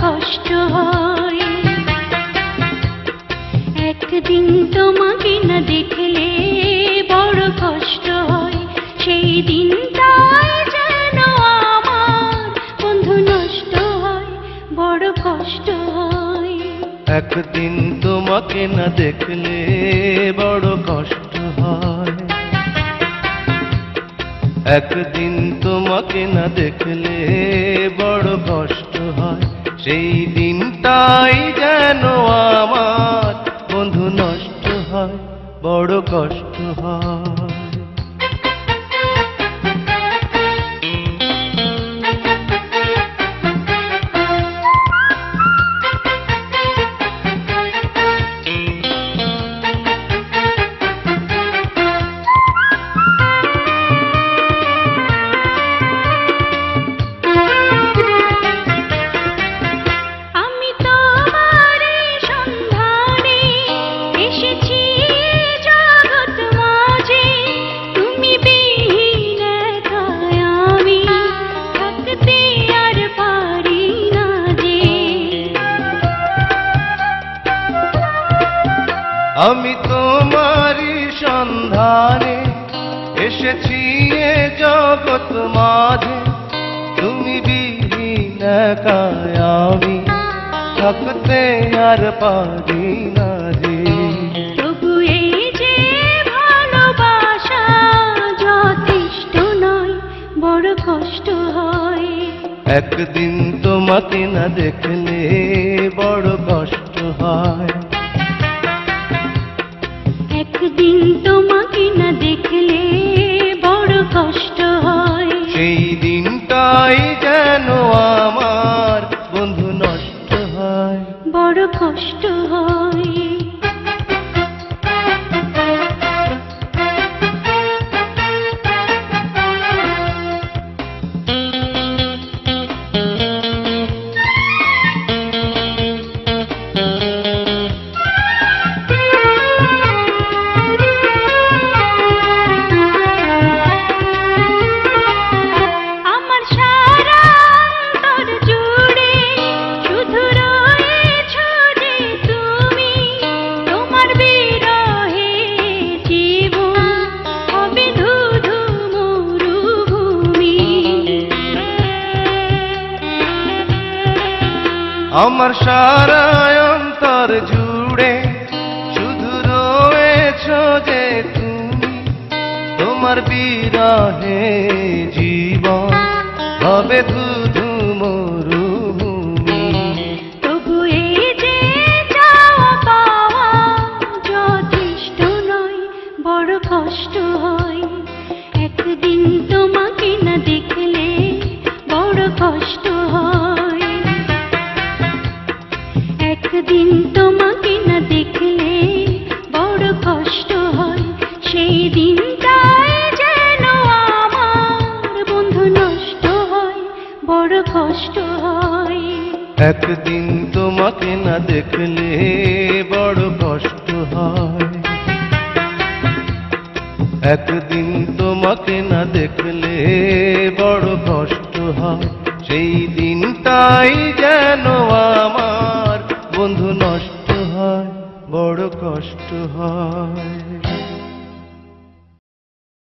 কষ্ট হয়। একদিন তোমাকে না দেখলে বড় কষ্ট হয়, সেই দিনটাই যেন আমার বন্ধু নষ্ট হয়, বড় কষ্ট হয়। একদিন তোমাকে না দেখলে বড় কষ্ট হয়, একদিন তোমাকে না দেখলে বড় কষ্ট হয়, সেই দিনটাই যেন আমার বন্ধু নষ্ট হয়, বড় কষ্ট হয়। আমি তোমারই সন্ধানে এসেছি এ জগৎ মাঝে, তুমি বিহীন একাই আমি থাকতে আর পারি না যে। তবু এই যে ভালোবাসা যথেষ্ট নয়, বড় কষ্ট হয়। একদিন তোমাকে না দেখলে বড় কষ্ট হয়, একদিন তোমাকে না দেখলে বড় কষ্ট হয়, সেই দিনটাই যেন আমার বন্ধু নষ্ট হয়, বড় কষ্ট হয়। আমার সারা অন্তর জুড়ে শুধু রয়েছো যে তুমি, তোমার বিরহে জীবন হবে ধুধু মরুভূমি। তবু এই যে চাওয়া পাওয়া যথেষ্ট নয়, বড় কষ্ট হয়। একদিন তোমাকে না দেখলে বড় কষ্ট হয়, একদিন তোমাকে না দেখলে বড় কষ্ট হয়, সেই দিনটাই যেন আমার বন্ধু নষ্ট হয়, বড় কষ্ট হয়। একদিন তোমাকে না দেখলে বড় কষ্ট হয়, একদিন তোমাকে না দেখলে বড় কষ্ট হয়, সেই দিনটাই যেন আমার বন্ধু নষ্ট হয়, বড় কষ্ট হয়।